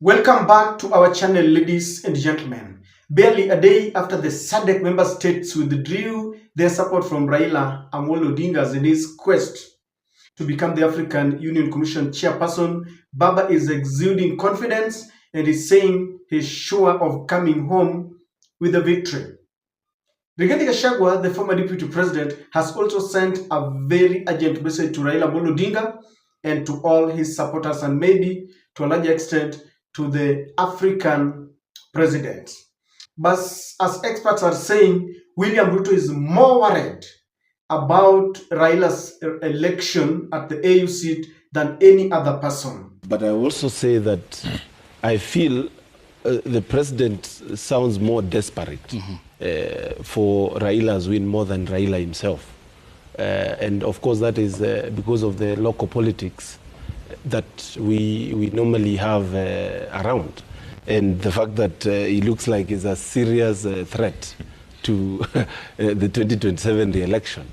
Welcome back to our channel, ladies and gentlemen. Barely a day after the SADC member states withdrew their support from Raila Amolo Odinga in his quest to become the African Union Commission chairperson, Baba is exuding confidence and is saying he's sure of coming home with a victory. Rigathi Gachagua, the former deputy president, has also sent a very urgent message to Raila Amolo Odinga and to all his supporters, and maybe to a large extent to the African presidents. But as experts are saying, William Ruto is more worried about Raila's election at the AUC than any other person. But I also say that I feel the president sounds more desperate for Raila's win more than Raila himself. And of course that is because of the local politics that we normally have around, and the fact that he looks like he's a serious threat to the 2027 re-election.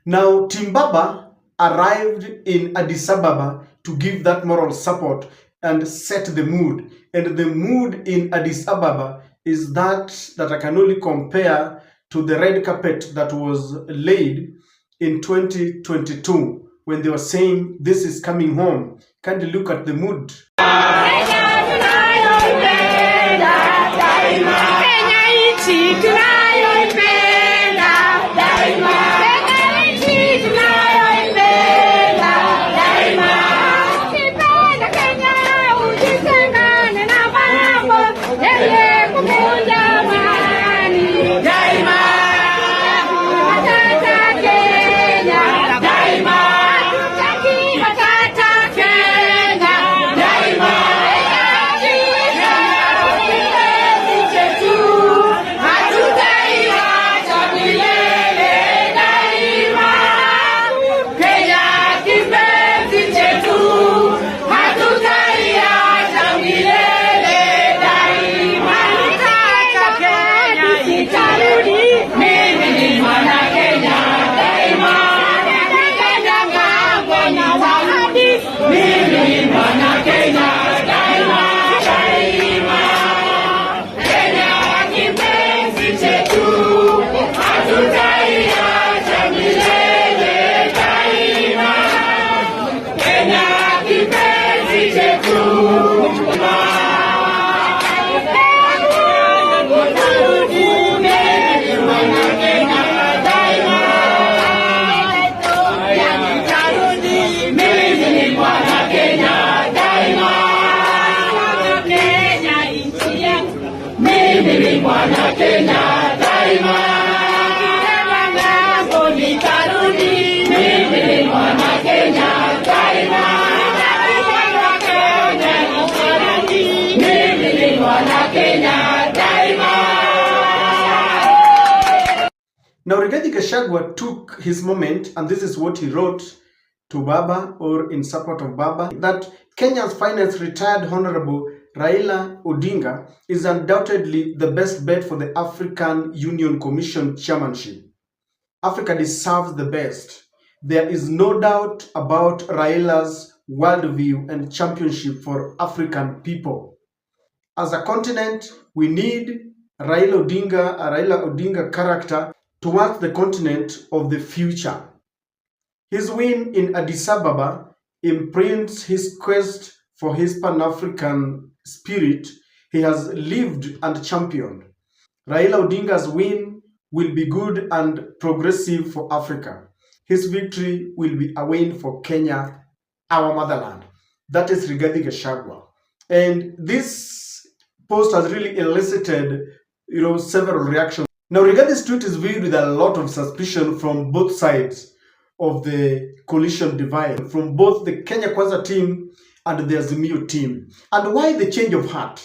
Now, Team Baba arrived in Addis Ababa to give that moral support and set the mood. And the mood in Addis Ababa is that I can only compare to the red carpet that was laid in 2022 when they were saying this is coming home. Can't you look at the mood? Now, Rigathi Gachagua took his moment, and this is what he wrote to Baba, or in support of Baba, that Kenya's finance retired Honorable Raila Odinga is undoubtedly the best bet for the African Union Commission chairmanship. Africa deserves the best. There is no doubt about Raila's worldview and championship for African people. As a continent, we need a Raila Odinga character towards the continent of the future. His win in Addis Ababa imprints his quest for his Pan-African spirit he has lived and championed. Raila Odinga's win will be good and progressive for Africa. His victory will be a win for Kenya, our motherland. That is Rigathi Gachagua. And this post has really elicited, several reactions. Now, Rigathi's tweet is viewed with a lot of suspicion from both sides of the coalition divide, from both the Kenya Kwanza team and the Azimio team. And why the change of heart?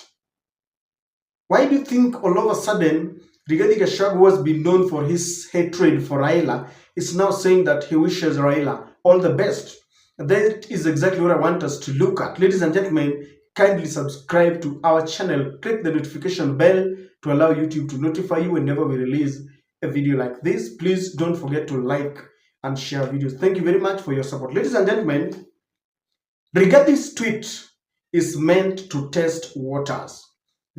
Why do you think all of a sudden Rigathi Gachagua, who has been known for his hatred for Raila, is now saying that he wishes Raila all the best? That is exactly what I want us to look at. Ladies and gentlemen, kindly subscribe to our channel. Click the notification bell to allow YouTube to notify you whenever we release a video like this. Please don't forget to like and share videos. Thank you very much for your support. Ladies and gentlemen, Rigathi's tweet is meant to test waters.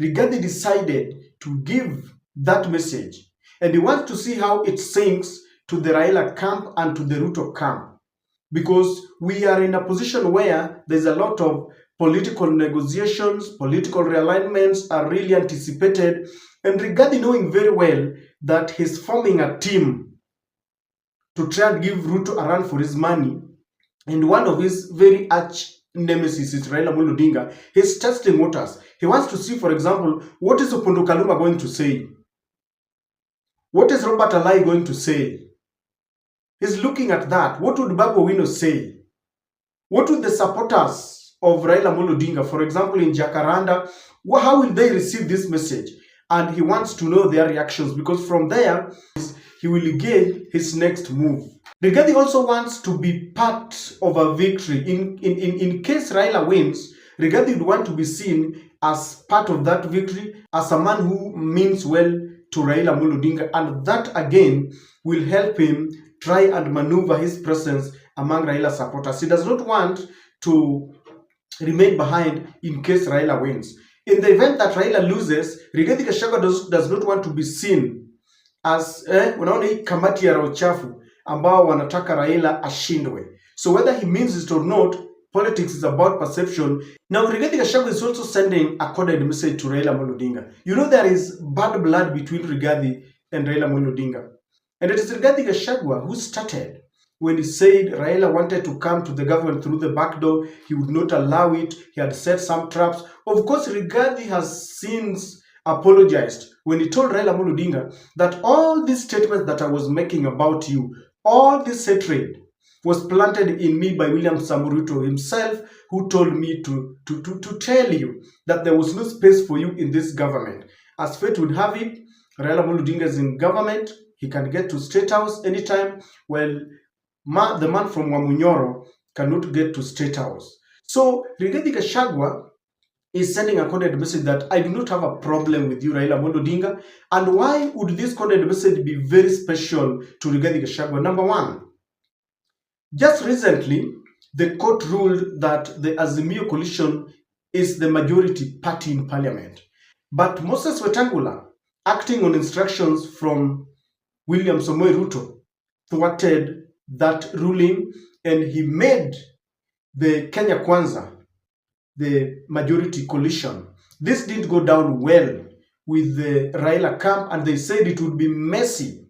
Rigathi decided to give that message, and he wants to see how it sinks to the Raila camp and to the Ruto camp, because we are in a position where there's a lot of political negotiations, political realignments are really anticipated, and Rigathi knowing very well that he's forming a team to try and give Ruto a run for his money, and one of his very arch nemesis is Raila Amolo Odinga. He's testing waters. He wants to see, for example, what is Opondo Kaluma going to say? What is Robert Alai going to say? He's looking at that. What would Babu Owino say? What would the supporters of Raila Amolo Odinga, for example, in Jacaranda, how will they receive this message? And he wants to know their reactions, because from there, he will gauge his next move. Rigathi also wants to be part of a victory. In case Raila wins, Rigathi would want to be seen as part of that victory, as a man who means well to Raila Amolo Odinga, and that again will help him try and maneuver his presence among Raila supporters. He does not want to remain behind in case Raila wins. In the event that Raila loses, Rigathi Gachagua does not want to be seen as unaona hii kamati ya uchafu ambao wanataka Raila ashindwe. So whether he means it or not, politics is about perception. Now Rigathi Gachagua is also sending a coded message to Raila Amolo Odinga. You know there is bad blood between Rigathi and Raila Amolo Odinga. And it is Rigathi Gachagua who started when he said Raila wanted to come to the government through the back door. He would not allow it. He had set some traps. Of course, Rigathi has since apologized when he told Raila Amolo Odinga that all these statements that I was making about you, all this hatred was planted in me by William Samoei Ruto himself, who told me to tell you that there was no space for you in this government. As fate would have it, Raila Amolo Odinga is in government. He can get to State House anytime. Well, the man from Wamunyoro cannot get to State House. So Rigathi Gachagua is sending a coded message that I do not have a problem with you, Raila Amolo Odinga. And why would this coded message be very special to Rigathi Gachagua? Number one, just recently, the court ruled that the Azimio coalition is the majority party in parliament. But Moses Wetangula, acting on instructions from William Samoei Ruto, thwarted that ruling, and he made the Kenya Kwanza the majority coalition. This didn't go down well with the Raila camp, and they said it would be messy.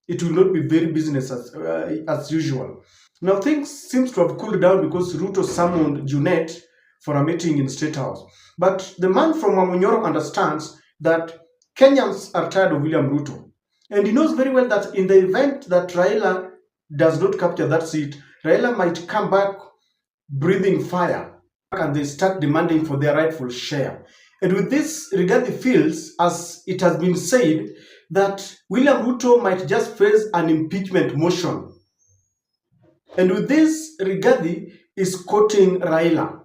It will not be very business as usual. Now things seems to have cooled down because Ruto summoned Junet for a meeting in State House. But the man from Wamunyoro understands that Kenyans are tired of William Ruto. And he knows very well that in the event that Raila does not capture that seat, Raila might come back breathing fire, and they start demanding for their rightful share. And with this, Rigathi feels, as it has been said, that William Ruto might just face an impeachment motion. And with this, Rigathi is quoting Raila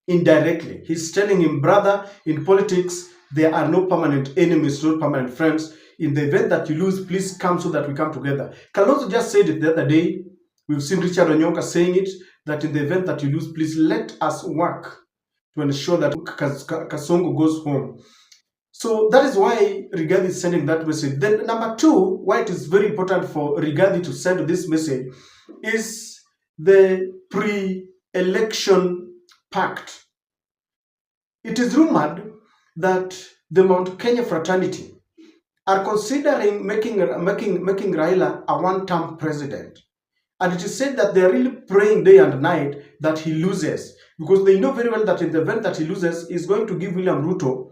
indirectly. He's telling him, brother, in politics, there are no permanent enemies, no permanent friends. In the event that you lose, please come so that we come together. Kalonzo just said it the other day. We've seen Richard Onyonka saying it, that in the event that you lose, please let us work to ensure that Kasongo goes home. So that is why Rigathi is sending that message. Then number two, why it is very important for Rigathi to send this message is the pre-election pact. It is rumored that the Mount Kenya fraternity are considering making Raila a one-term president. And it is said that they are really praying day and night that he loses, because they know very well that in the event that he loses, he's going to give William Ruto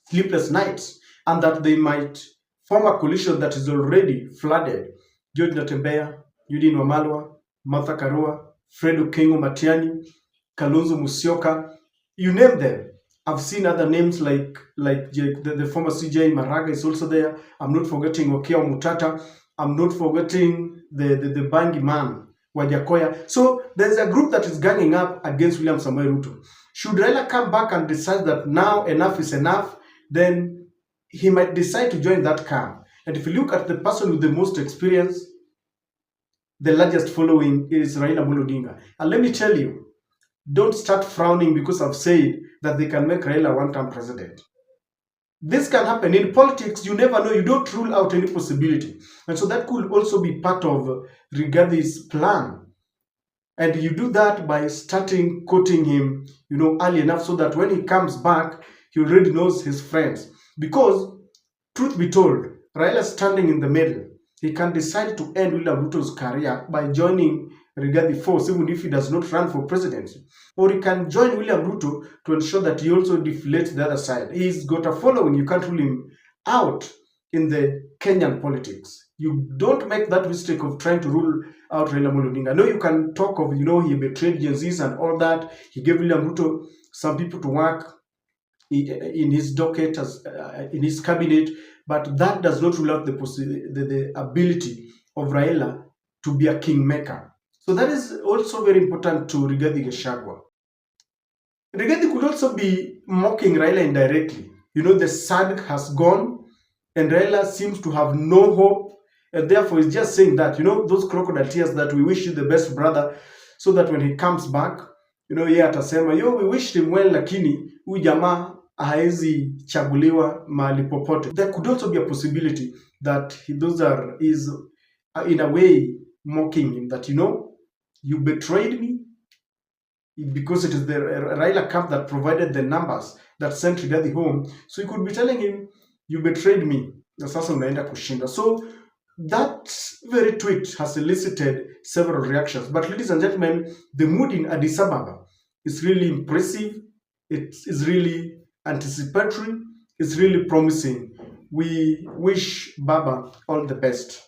sleepless nights, and that they might form a coalition that is already flooded. George Natembeya, Eugene Wamalwa, Martha Karua, Fred Okengo Matiani, Kalonzo Musyoka, you name them. I've seen other names like the former CJ Maraga is also there. I'm not forgetting Okiya Mutata. I'm not forgetting the Bangi man, Wajakoya. So there's a group that is ganging up against William Samoei Ruto. Should Raila come back and decide that now enough is enough, then he might decide to join that camp. And if you look at the person with the most experience, the largest following is Raila Amolo Odinga. And let me tell you, don't start frowning because I've said that they can make Raila one-term president. This can happen. In politics, you never know. You don't rule out any possibility. And so that could also be part of Rigathi's plan. And you do that by starting quoting him, early enough so that when he comes back, he already knows his friends. Because, truth be told, Raila standing in the middle. He can decide to end William Ruto's career by joining Rigathi force, even if he does not run for presidency. Or he can join William Ruto to ensure that he also deflates the other side. He's got a following. You can't rule him out in the Kenyan politics. You don't make that mistake of trying to rule out Raila Odinga. I know you can talk of, he betrayed Gen Zs and all that. He gave William Ruto some people to work in his docket, in his cabinet, but that does not rule out the ability of Raila to be a kingmaker. So that is also very important to Rigathi Gachagua. Rigathi could also be mocking Raila indirectly. The SADC has gone, and Raila seems to have no hope, and therefore he's just saying that, those crocodile tears that we wish you the best, brother, so that when he comes back, yeye atasema, we wished him well, lakini huyu jamaa haezi chaguliwa mahali popote. There could also be a possibility that is in a way mocking him, that you betrayed me, because it is the Raila camp that provided the numbers that sent Rigathi home. So he could be telling him, you betrayed me, na sasa unaenda kushinda. So that very tweet has elicited several reactions. But ladies and gentlemen, the mood in Addis Ababa is really impressive. It is really anticipatory. It's really promising. We wish Baba all the best.